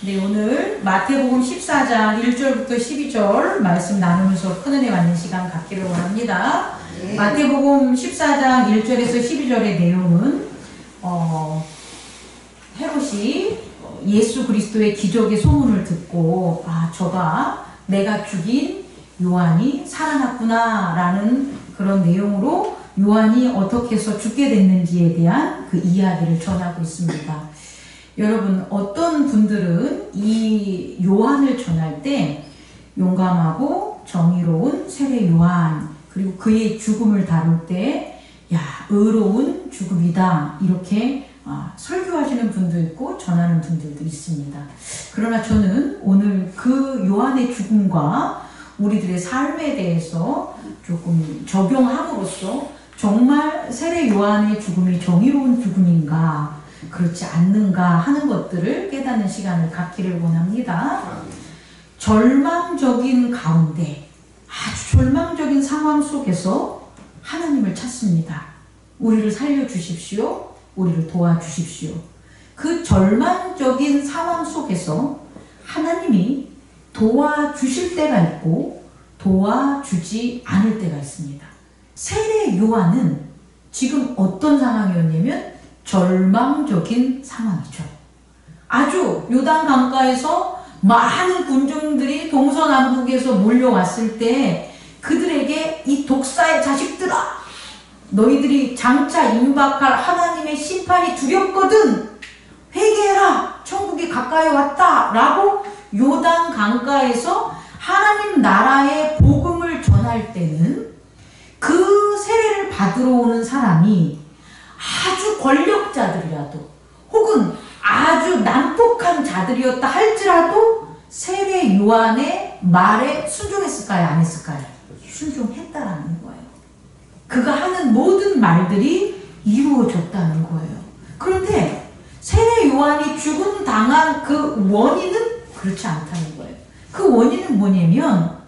네, 오늘 마태복음 14장 1절부터 12절 말씀 나누면서 큰은혜 받는 시간 갖기를 원합니다. 네. 마태복음 14장 1절에서 12절의 내용은 헤롯이 예수 그리스도의 기적의 소문을 듣고 저가 내가 죽인 요한이 살아났구나 라는 그런 내용으로 요한이 어떻게 해서 죽게 됐는지에 대한 그 이야기를 전하고 있습니다. 여러분, 어떤 분들은 이 요한을 전할 때 용감하고 정의로운 세례 요한, 그리고 그의 죽음을 다룰 때 의로운 죽음이다 이렇게 설교하시는 분도 있고 전하는 분들도 있습니다. 그러나 저는 오늘 그 요한의 죽음과 우리들의 삶에 대해서 조금 적용함으로써 정말 세례 요한의 죽음이 정의로운 죽음인가 그렇지 않는가 하는 것들을 깨닫는 시간을 갖기를 원합니다. 절망적인 가운데, 아주 절망적인 상황 속에서 하나님을 찾습니다. 우리를 살려주십시오. 우리를 도와주십시오. 그 절망적인 상황 속에서 하나님이 도와주실 때가 있고 도와주지 않을 때가 있습니다. 세례 요한은 지금 어떤 상황이었냐면 절망적인 상황이죠. 아주 요단 강가에서 많은 군중들이 동서남북에서 몰려왔을 때 그들에게 이 독사의 자식들아, 너희들이 장차 임박할 하나님의 심판이 두렵거든 회개해라, 천국이 가까이 왔다 라고 요단 강가에서 하나님 나라의 복음을 전할 때는 그 세례를 받으러 오는 사람이 아주 권력자들이라도 혹은 아주 난폭한 자들이었다 할지라도 세례 요한의 말에 순종했을까요? 안 했을까요? 순종했다라는 거예요. 그가 하는 모든 말들이 이루어졌다는 거예요. 그런데 세례 요한이 죽음 당한 그 원인은 그렇지 않다는 거예요. 그 원인은 뭐냐면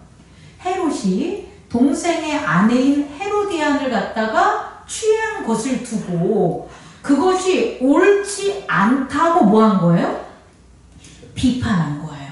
헤롯이 동생의 아내인 헤로디안을 갖다가 취한 것을 두고 그것이 옳지 않다고 뭐 한 거예요? 비판한 거예요.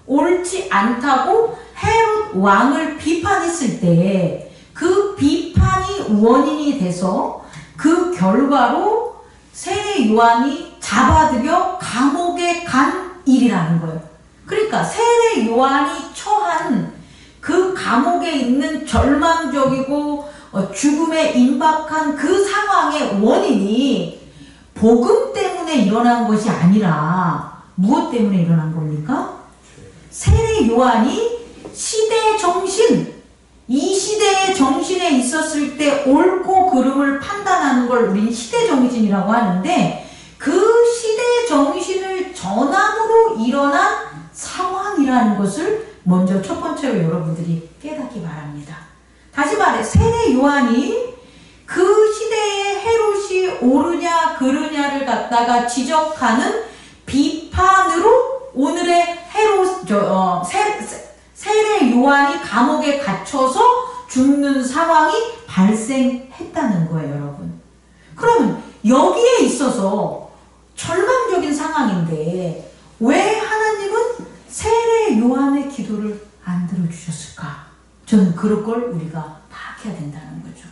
옳지 않다고 헤롯 왕을 비판했을 때 그 비판이 원인이 돼서 그 결과로 세례 요한이 잡아들여 감옥에 간 일이라는 거예요. 그러니까 세례 요한이 처한 그 감옥에 있는 절망적이고 죽음에 임박한 그 상황의 원인이 복음 때문에 일어난 것이 아니라 무엇 때문에 일어난 겁니까? 세례 요한이 시대의 정신, 이 시대의 정신에 있었을 때 옳고 그름을 판단하는 걸 우리는 시대 정신이라고 하는데 그 시대 정신을 전함으로 일어난 상황이라는 것을 먼저 첫 번째로 여러분들이 깨닫기 바랍니다. 다시 말해 세례 요한이 그 시대의 헤롯이 옳으냐 그르냐를 갖다가 지적하는 비판으로 오늘의 세례 요한이 감옥에 갇혀서 죽는 상황이 발생했다는 거예요, 여러분. 그러면 여기에 있어서 절망적인 상황인데 왜 하나님은 세례 요한의 기도를 안 들어주셨을까? 저는 그럴 걸 우리가 파악해야 된다는 거죠.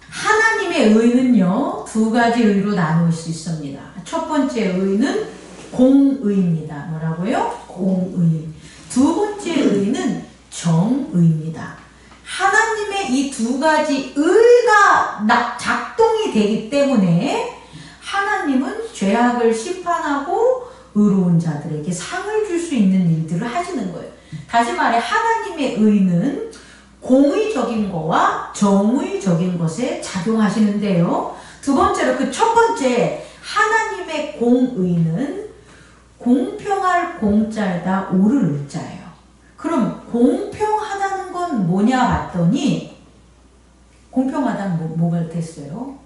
하나님의 의는요, 두 가지 의로 나눌 수 있습니다. 첫 번째 의는 공의입니다. 뭐라고요? 공의. 두 번째 의는 정의입니다. 하나님의 이 두 가지 의가 작동이 되기 때문에 하나님은 죄악을 심판하고 의로운 자들에게 상을 줄 수 있는 일들을 하시는 거예요. 다시 말해 하나님의 의는 공의적인 거와 정의적인 것에 작용하시는데요. 두 번째로 그 첫 번째 하나님의 공의는 공평할 공자에다 오를 을자예요. 그럼 공평하다는 건 뭐냐 봤더니 공평하다는 뭐가 됐어요?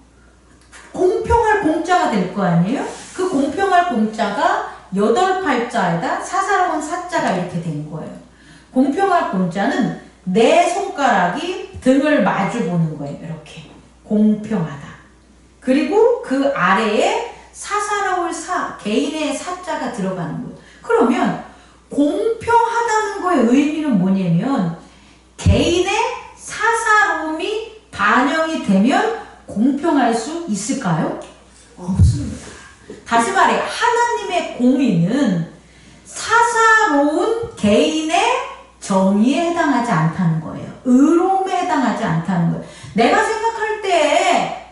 공평할 공자가 될 거 아니에요? 그 공평할 공자가 8팔자에다 사사로운 사자가 이렇게 된 거예요. 공평할 공자는 내 손가락이 등을 마주 보는 거예요. 이렇게 공평하다. 그리고 그 아래에 사사로울 개인의 사자가 들어가는 거예요. 그러면 의미는 뭐냐면 개인의 사사로움이 반영이 되면 공평할 수 있을까요? 없습니다. 다시 말해 하나님의 공의는 사사로운 개인의 정의에 해당하지 않다는 거예요. 의로움에 해당하지 않다는 거예요. 내가 생각할 때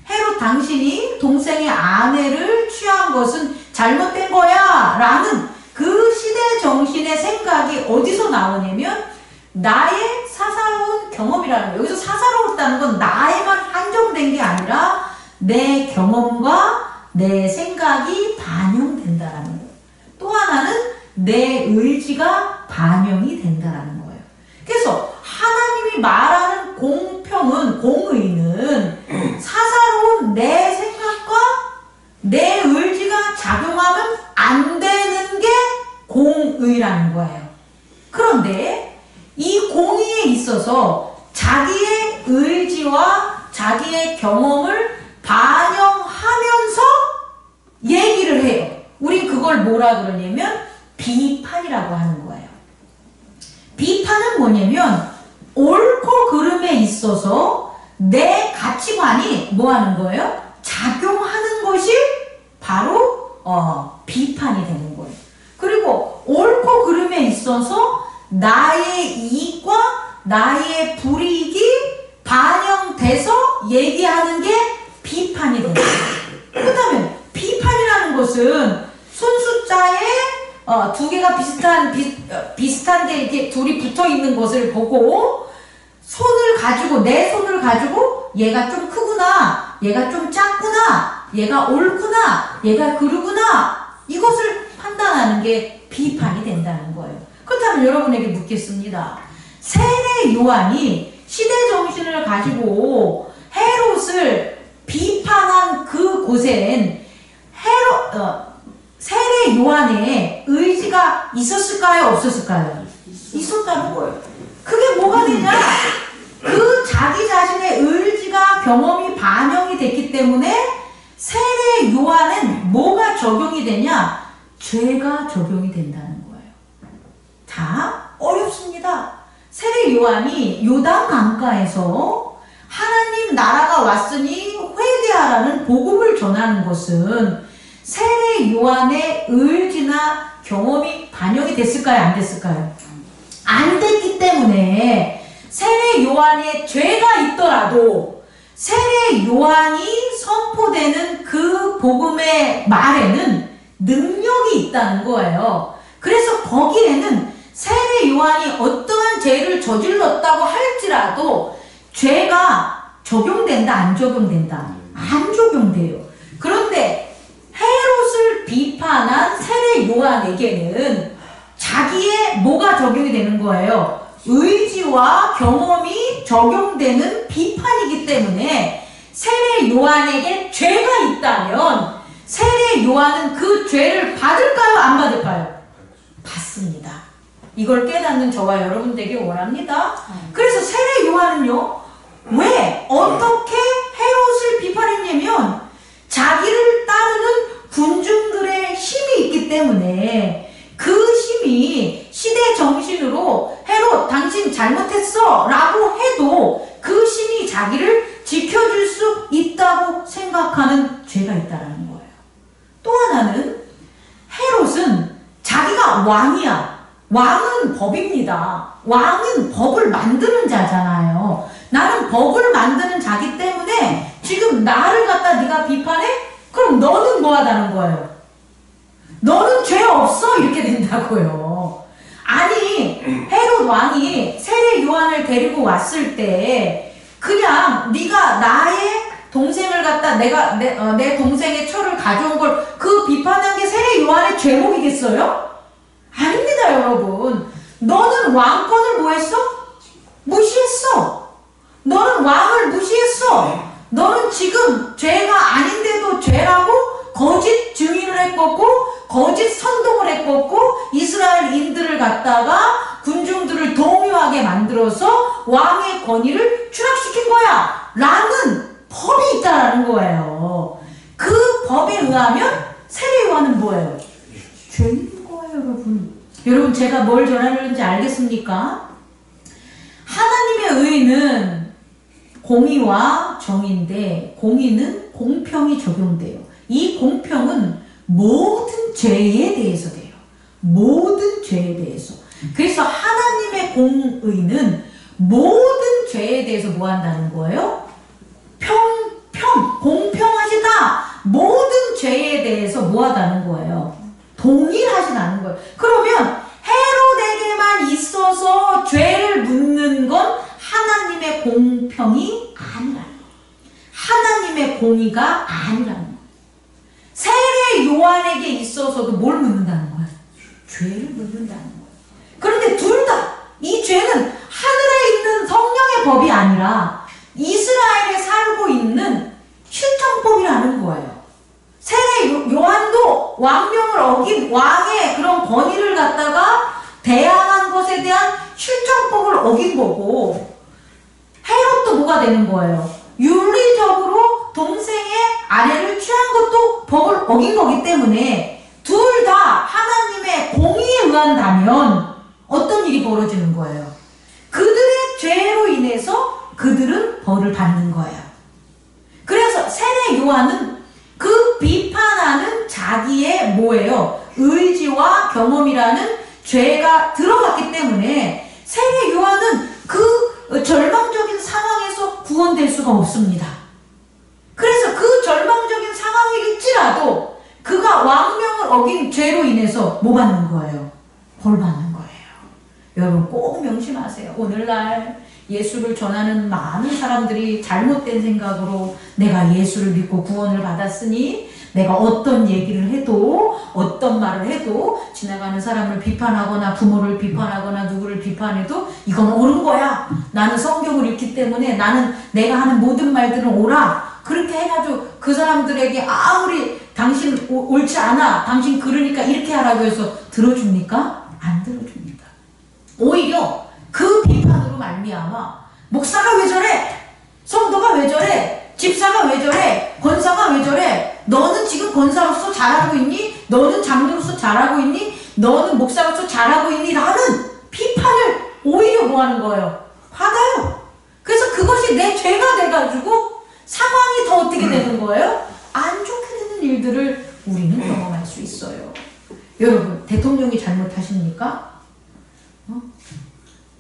헤롯 당신이 동생의 아내를 취한 것은 잘못된 거야 라는 그 시대 정신의 생각이 어디서 나오냐면 나의 사사로운 경험이라는 거예요. 여기서 사사로웠다는 건 나에만 한정된 게 아니라 내 경험과 내 생각이 반영된다라는 거예요. 또 하나는 내 의지가 반영이 된다라는 거예요. 그래서 하나님이 말하는 공평은, 공의는 사사로운 내 생각과 내 의지가 작용하면 안 되는 게 공의라는 거예요. 그런데 이 공의에 있어서 자기의 의지와 자기의 경험을 반영하면서 얘기를 해요. 우린 그걸 뭐라 그러냐면 비판이라고 하는 거예요. 비판은 뭐냐면 옳고 그름에 있어서 내 가치관이 뭐 하는 거예요? 작용하는 것이 바로 비판이 되는 거예요. 그리고 옳고 그름에 있어서 나의 이익과 나의 불이익이 반영돼서 얘기하는 게 비판이 되는 거예요. 그렇다면 비판이라는 것은 손숫자에 두 개가 비슷한데 이렇게 둘이 붙어 있는 것을 보고 내 손을 가지고 얘가 좀 크구나, 얘가 좀 작구나, 얘가 옳구나, 얘가 그르구나 이것을 판단하는 게 비판이 된다는 거예요. 그렇다면 여러분에게 묻겠습니다. 세례 요한이 시대 정신을 가지고 헤롯을 비판한 그 곳엔 세례 요한의 의지가 있었을까요? 없었을까요? 있었다는 거예요. 그게 뭐가 되냐? 그 자기 자신의 의지가 경험이 반영이 됐기 때문에 세례 요한은 뭐가 적용이 되냐? 죄가 적용이 된다는 거예요. 자, 어렵습니다. 세례 요한이 요단 강가에서 하나님 나라가 왔으니 회개하라는 복음을 전하는 것은 세례 요한의 의지나 경험이 반영이 됐을까요? 안 됐을까요? 안 됐기 때문에 세례 요한의 죄가 있더라도 세례 요한이 선포되는 그 복음의 말에는 능력이 있다는 거예요. 그래서 거기에는 세례 요한이 어떠한 죄를 저질렀다고 할지라도 죄가 적용된다, 안 적용된다? 안 적용돼요. 그런데 헤롯을 비판한 세례 요한에게는 자기의 뭐가 적용이 되는 거예요? 의지와 경험이 적용되는 비판이기 때문에 세례 요한에게 죄가 있다면 세례 요한은 그 죄를 받을까요? 안 받을까요? 받습니다. 이걸 깨닫는 저와 여러분 되길 원합니다. 그래서 세례 요한은요, 왜 어떻게 헤롯을 비판했냐면 자기를 따르는 군중들의 힘이 있기 때문에 그 힘이 시대 정신으로 헤롯 당신 잘못했어 라고 해도 그 힘이 자기를 지켜줄 수 있다고 생각하는 죄가 있다는 거예요. 또 하나는 헤롯은 자기가 왕이야. 왕은 법입니다. 왕은 법을 만드는 자잖아요. 나는 법을 만드는 자기 때문에 지금 나를 갖다 네가 비판해? 그럼 너는 뭐 하다는 거예요? 너는 죄 없어? 이렇게 된다고요. 아니 헤롯 왕이 세례 요한을 데리고 왔을 때 그냥 네가 나의 동생을 갖다 내 동생의 처를 가져온 걸 그 비판한 게 세례 요한의 죄목이겠어요? 아닙니다, 여러분. 너는 왕권을 뭐 했어? 무시했어. 너는 왕을 무시했어. 너는 지금 죄가 아닌데도 죄라고 거짓 증인을 했었고 거짓 선동을 했었고 이스라엘인들을 갖다가 군중들을 동요하게 만들어서 왕의 권위를 추락시킨 거야 라는 법이 있다라는 거예요. 그 법에 의하면 세례 요한은 뭐예요? 죄인인 거예요, 여러분. 여러분 제가 뭘 전하려는지 알겠습니까? 하나님의 의는 공의와 정의인데 공의는 공평이 적용돼요. 이 공평은 모든 죄에 대해서 돼요. 모든 죄에 대해서. 그래서 하나님의 공의는 모든 죄에 대해서 뭐 한다는 거예요? 공평하시다. 모든 죄에 대해서 뭐 하다는 거예요? 동일하시다는 거예요. 그러면 헤롯에게만 있어서 죄를 묻는 건 하나님의 공평이 아니라는 거예요. 하나님의 공의가 아니라는 거예요. 세례 요한에게 있어서도 뭘 묻는다는 거예요? 죄를 묻는다는 거예요. 그런데 둘 다 이 죄는 하늘에 있는 성령의 법이 아니라 이스라엘에 살고 있는 실정법이라는 거예요. 세례 요한도 왕명을 어긴 왕의 그런 권위를 갖다가 대항한 것에 대한 실정법을 어긴 거고, 헤롯도 뭐가 되는 거예요? 윤리적으로 동생의 아내를 취한 것도 법을 어긴 거기 때문에 둘 다 하나님의 공의에 의한다면 어떤 일이 벌어지는 거예요? 그들의 죄로 인해서 그들은 벌을 받는 거예요. 그래서 세례 요한은 그 비판하는 자기의 뭐예요? 의지와 경험이라는 죄가 들어갔기 때문에 세례 요한은 그 절망적인 상황에서 구원될 수가 없습니다. 그래서 그 절망적인 상황일지라도 그가 왕명을 어긴 죄로 인해서 뭐 받는 거예요? 벌 받는 거예요. 여러분 꼭 명심하세요. 오늘날 예수를 전하는 많은 사람들이 잘못된 생각으로 내가 예수를 믿고 구원을 받았으니 내가 어떤 얘기를 해도 어떤 말을 해도 지나가는 사람을 비판하거나 부모를 비판하거나 누구를 비판해도 이건 옳은 거야. 나는 성경을 읽기 때문에 나는 내가 하는 모든 말들은 옳아. 그렇게 해가지고 그 사람들에게 아무리 당신 옳지 않아. 당신 그러니까 이렇게 하라고 해서 들어줍니까? 안 들어줍니다. 오히려 그 비판으로 말미암아 목사가 왜 저래? 성도가 왜 저래? 집사가 왜 저래? 권사가 왜 저래? 너는 지금 권사로서 잘하고 있니? 너는 장로로서 잘하고 있니? 너는 목사로서 잘하고 있니? 라는 비판을 오히려 뭐 하는 거예요? 받아요. 그래서 그것이 내 죄가 돼가지고 상황이 더 어떻게 되는 거예요? 안 좋게 되는 일들을 우리는 경험할 수 있어요. 여러분 대통령이 잘못하십니까?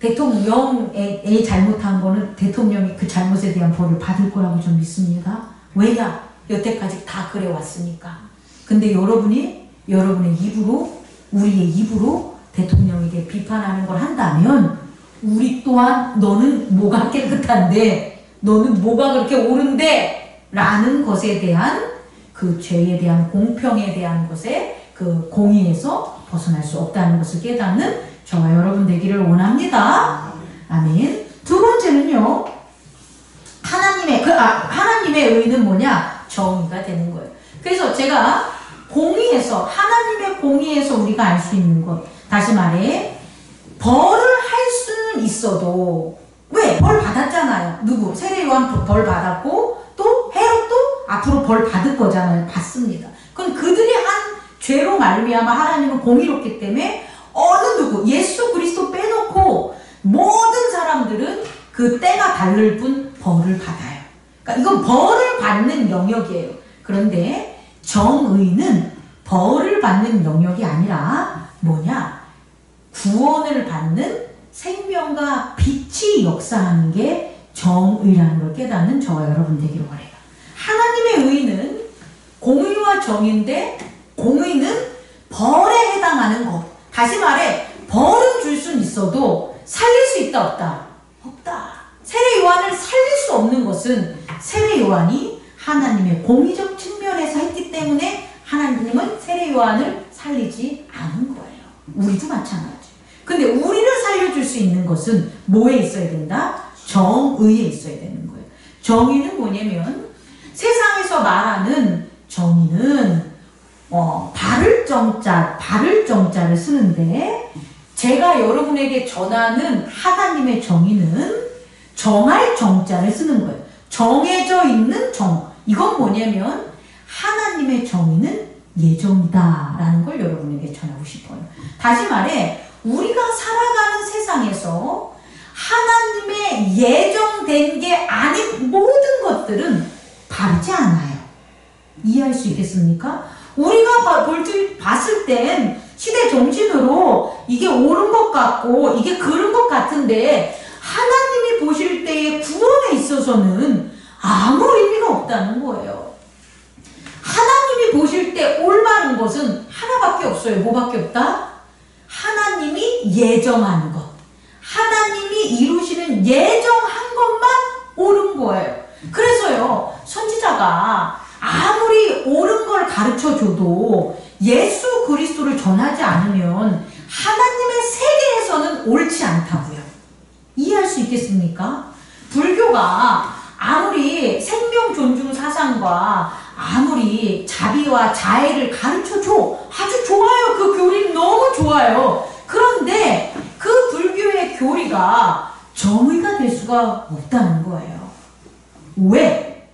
대통령이 잘못한 거는 대통령이 그 잘못에 대한 벌을 받을 거라고 좀 믿습니다. 왜냐? 여태까지 다 그래 왔으니까. 근데 여러분이 여러분의 입으로 우리의 입으로 대통령에게 비판하는 걸 한다면 우리 또한 너는 뭐가 깨끗한데 너는 뭐가 그렇게 옳은데 라는 것에 대한 그 죄에 대한 공평에 대한 것에 그 공의에서 벗어날 수 없다는 것을 깨닫는 저와 여러분 되기를 원합니다. 아멘. 두 번째는요. 하나님의 의는 뭐냐? 정의가 되는 거예요. 그래서 제가 공의에서 하나님의 공의에서 우리가 알 수 있는 것. 다시 말해 벌을 할 수는 있어도 왜? 벌 받았잖아요. 누구? 세례 요한 벌 받았고 또 헤롯도 앞으로 벌 받을 거잖아요. 받습니다. 그건 그들이 한 죄로 말미암아 하나님은 공의롭기 때문에 어느 누구 예수 그리스도 빼놓고 모든 사람들은 그 때가 다를 뿐 벌을 받아요. 그러니까 이건 벌을 받는 영역이에요. 그런데 정의는 벌을 받는 영역이 아니라 뭐냐? 구원을 받는 생명과 빛이 역사하는 게 정의라는 걸 깨닫는 저와 여러분 되기를 바래요. 하나님의 의는 공의와 정의인데 공의는 벌에 해당하는 것. 다시 말해 벌은 줄 수는 있어도 살릴 수 있다 없다? 없다. 세례 요한을 살릴 수 없는 것은 세례 요한이 하나님의 공의적 측면에서 했기 때문에 하나님은 세례 요한을 살리지 않은 거예요. 우리도 마찬가지. 근데 우리를 살려줄 수 있는 것은 뭐에 있어야 된다? 정의에 있어야 되는 거예요. 정의는 뭐냐면 세상에서 말하는 정의는 바를 정자를 쓰는데 제가 여러분에게 전하는 하나님의 정의는 정할 정자를 쓰는 거예요. 정해져 있는 정. 이건 뭐냐면 하나님의 정의는 예정이다라는 걸 여러분에게 전하고 싶어요. 다시 말해 우리가 살아가는 세상에서 하나님의 예정된 게 아닌 모든 것들은 바르지 않아요. 이해할 수 있겠습니까? 우리가 봤을 땐 시대 정신으로 이게 옳은 것 같고 이게 그른 것 같은데 하나님이 보실 때의 구원에 있어서는 아무 의미가 없다는 거예요. 하나님이 보실 때 올바른 것은 하나밖에 없어요. 뭐밖에 없다? 하나님이 예정한 것. 하나님이 이루시는 예정한 것만 옳은 거예요. 그래서요, 선지자가 아무리 옳은 걸 가르쳐줘도 예수 그리스도를 전하지 않으면 하나님의 세계에서는 옳지 않다고요. 이해할 수 있겠습니까? 불교가 아무리 생명 존중 사상과 아무리 자비와 자애를 가르쳐줘. 아주 좋아요. 그 교리는 너무 좋아요. 그런데 그 불교의 교리가 정의가 될 수가 없다는 거예요. 왜?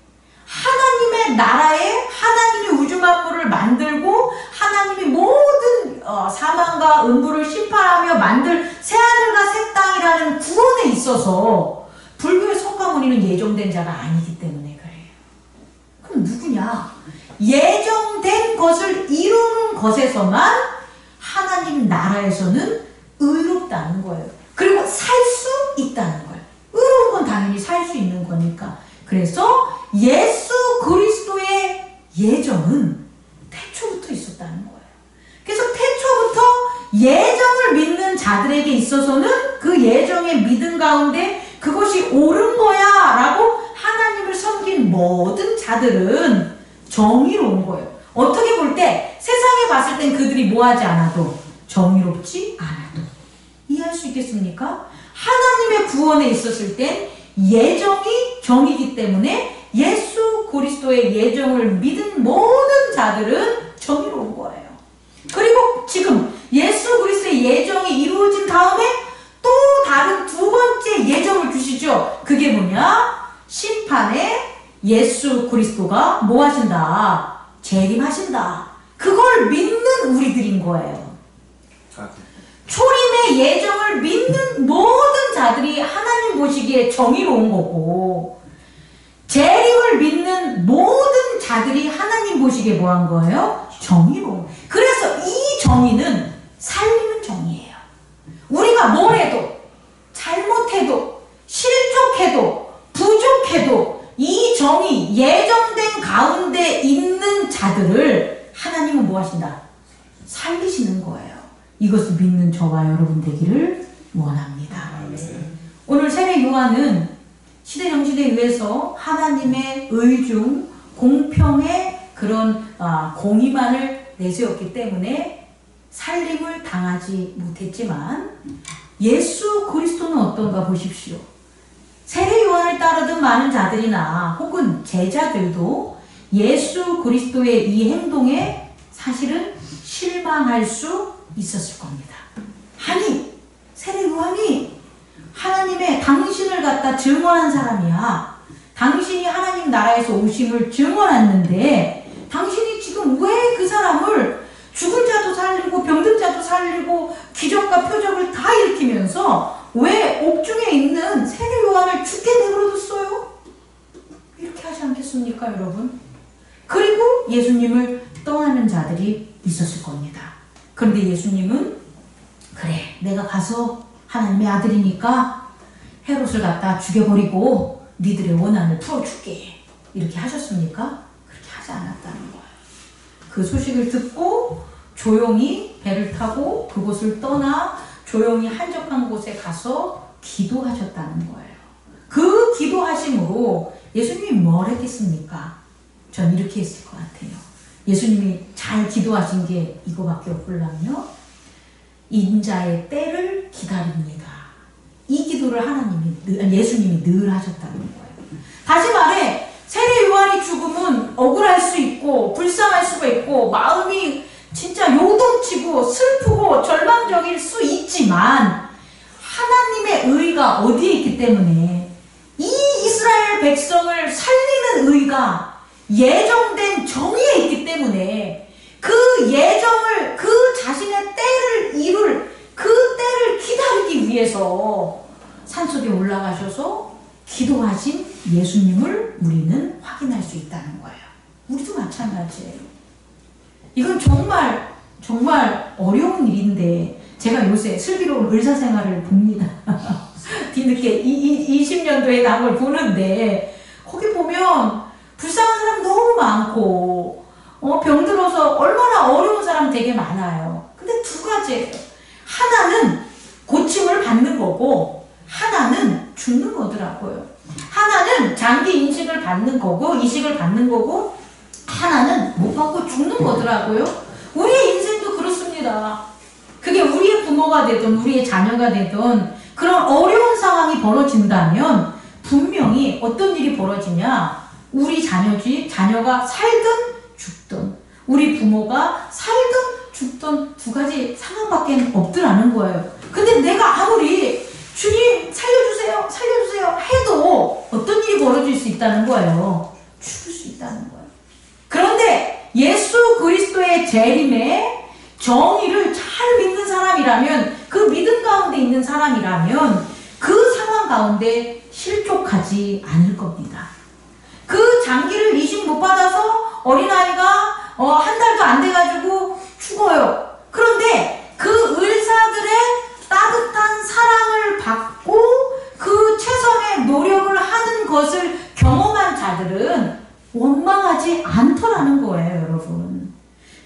하나님의 나라에 하나님이 우주 만물을 만들고 하나님이 모든 사망과 음부를 심판하며 만들 새하늘과 새 땅이라는 구원에 있어서 불교의 석가모니는 예정된 자가 아니기 때문에 그래요. 그럼 누구냐? 예정된 것을 이루는 것에서만 하나님 나라에서는 의롭다는 거예요. 그리고 살 수 있다는 거예요. 의로운 건 당연히 살 수 있는 거니까. 그래서 예수 그리스도의 예정은 태초부터 있었다는 거예요. 그래서 태초부터 예정을 믿는 자들에게 있어서는 그 예정의 믿음 가운데 그것이 옳은 거야 라고 하나님을 섬긴 모든 자들은 정의로운 거예요. 어떻게 볼 때 세상에 봤을 땐 그들이 뭐하지 않아도 정의롭지 않아도. 이해할 수 있겠습니까? 하나님의 구원에 있었을 땐 예정이 정이기 때문에 예수 그리스도의 예정을 믿은 모든 자들은 정의로운 거예요. 그리고 지금 예수 그리스도의 예정이 이루어진 다음에 또 다른 두 번째 예정을 주시죠. 그게 뭐냐? 심판에 예수 그리스도가 뭐 하신다? 재림하신다. 그걸 믿는 우리들인 거예요. 초림의 예정을 믿는 모든 자들이 하나님 보시기에 정의로운 거고, 재림을 믿는 모든 자들이 하나님 보시기에 뭐 한 거예요? 정의로운. 그래서 이 정의는 살리는 정의예요. 우리가 뭘 해도, 잘못해도, 실족해도, 부족해도 이 정의, 예정된 가운데 있는 자들을 하나님은 뭐 하신다? 살리시는 거예요. 이것을 믿는 저와 여러분 되기를 원합니다. 오늘 세례 요한은 시대 정신에 의해서 하나님의 의중, 공평의 그런 공의만을 내세웠기 때문에 살림을 당하지 못했지만 예수 그리스도는 어떤가 보십시오. 세례 요한을 따르던 많은 자들이나 혹은 제자들도 예수 그리스도의 이 행동에 사실은 실망할 수 있었을 겁니다. 아니, 세례 요한이 하나님의 당신을 갖다 증언한 사람이야. 당신이 하나님 나라에서 오심을 증언했는데 당신이 지금 왜 그 사람을 죽은 자도 살리고 병든 자도 살리고 기적과 표적을 다 일으키면서 왜 옥중에 있는 세례 요한을 죽게 내버려뒀어요? 이렇게 하지 않겠습니까, 여러분? 그리고 예수님을 떠나는 자들이 있었을 겁니다. 그런데 예수님은 그래, 내가 가서 하나님의 아들이니까 헤롯을 갖다 죽여버리고 니들의 원한을 풀어줄게. 이렇게 하셨습니까? 그렇게 하지 않았다는 거예요. 그 소식을 듣고 조용히 배를 타고 그곳을 떠나 조용히 한적한 곳에 가서 기도하셨다는 거예요. 그 기도하심으로 예수님이 뭘 했겠습니까? 전 이렇게 했을 것 같아요. 예수님이 잘 기도하신 게 이거밖에 없을랑요. 인자의 때를 기다립니다. 이 기도를 예수님이 늘 하셨다는 거예요. 다시 말해, 세례 요한이 죽으면 억울할 수 있고 불쌍할 수가 있고 마음이 진짜 요동치고 슬프고 절망적일 수 있지만 하나님의 의가 어디에 있기 때문에 이 이스라엘 백성을 살리는 의가 예정된 정의에 있기 때문에 그 예정을, 그 자신의 때를 이룰 그 때를 기다리기 위해서 산속에 올라가셔서 기도하신 예수님을 우리는 확인할 수 있다는 거예요. 우리도 마찬가지예요. 이건 정말 어려운 일인데 제가 요새 슬기로운 의사생활을 봅니다. 뒤늦게 20년도에 난 걸 보는데 거기 보면 불쌍한 사람 너무 많고 병들어서 얼마나 어려운 사람 되게 많아요. 근데 두 가지예요. 하나는 고침을 받는 거고 하나는 죽는 거더라고요. 하나는 장기 이식을 받는 거고 하나는 못 받고 죽는 거더라고요. 우리의 인생도 그렇습니다. 그게 우리의 부모가 되든 우리의 자녀가 되든 그런 어려운 상황이 벌어진다면 분명히 어떤 일이 벌어지냐, 우리 자녀가 살든 죽든 우리 부모가 살든 죽든 두 가지 상황밖에 없더라는 거예요. 근데 내가 아무리 주님 살려주세요 해도 어떤 일이 벌어질 수 있다는 거예요. 죽을 수 있다는 거예요. 그런데 예수 그리스도의 재림에 정의를 잘 믿는 사람이라면, 그 믿음 가운데 있는 사람이라면 그 상황 가운데 실족하지 않을 겁니다. 그 장기를 이식 못 받아서 어린아이가 한 달도 안 돼가지고 죽어요. 그런데 그 의사들의 따뜻한 사랑을 받고 그 최선의 노력을 하는 것을 경험한 자들은 원망하지 않더라는 거예요, 여러분.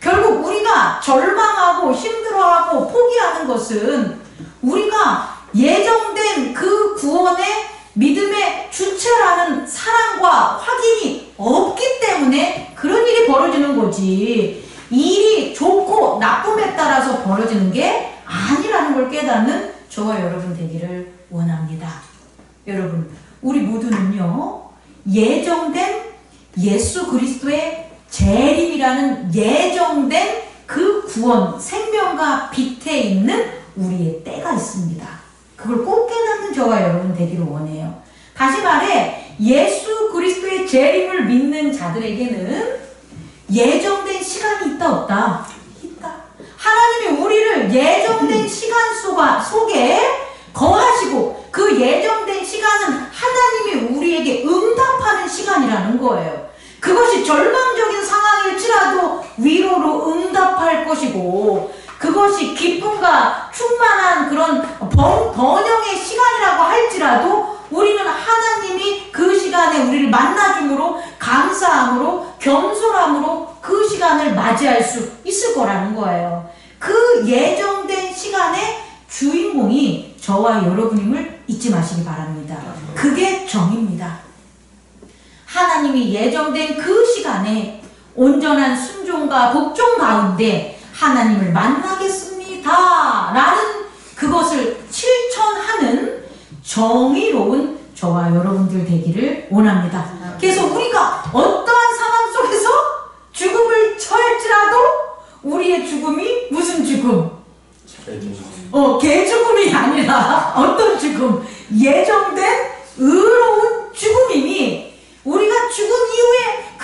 결국 우리가 절망하고 힘들어하고 포기하는 것은 우리가 예정된 그 구원의 믿음의 주체라는 사랑과 확인이 없기 때문에 그런 일이 벌어지는 거지, 일이 좋고 나쁨에 따라서 벌어지는 게 아니라는 걸 깨닫는 저와 여러분 되기를 원합니다. 여러분, 우리 모두는요, 예정된 예수 그리스도의 재림이라는 예정된 그 구원, 생명과 빛에 있는 우리의 때가 있습니다. 그걸 꼭 깨닫는 저와 여러분 되기를 원해요. 다시 말해, 예수 그리스도의 재림을 믿는 자들에게는 예정된 시간이 있다 없다? 있다. 하나님이 우리를 예정된 시간 속에 거하시고 그 예정된 시간은 하나님이 우리에게 응답하는 시간이라는 거예요. 그것이 절망적인 상황일지라도 위로로 응답할 것이고, 그것이 기쁨과 충만한 그런 번영의 시간이라고 할지라도 우리는 하나님이 그 시간에 우리를 만나줌으로, 감사함으로, 겸손함으로 그 시간을 맞이할 수 있을 거라는 거예요. 그 예정된 시간의 주인공이 저와 여러분임을 잊지 마시기 바랍니다. 그게 정입니다. 하나님이 예정된 그 시간에 온전한 순종과 복종 가운데 하나님을 만나겠습니다 라는 그것을 실천하는 정의로운 저와 여러분들 되기를 원합니다. 그래서 우리가 어떠한 상황 속에서 죽음을 처할지라도 우리의 죽음이 무슨 죽음? 개죽음이 아니라 어떤 죽음? 예정된 의로운 죽음이니, 우리가 죽은 이후에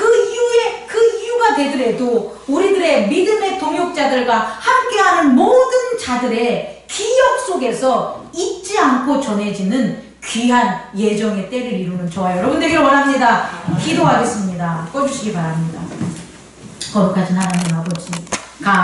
그 이유가 되더라도 우리들의 믿음의 동역자들과 함께하는 모든 자들의 기억 속에서 잊지 않고 전해지는 귀한 예정의 때를 이루는 저와 여러분 되기를 원합니다. 기도하겠습니다. 꺼주시기 바랍니다. 거룩하신 하나님 아버지,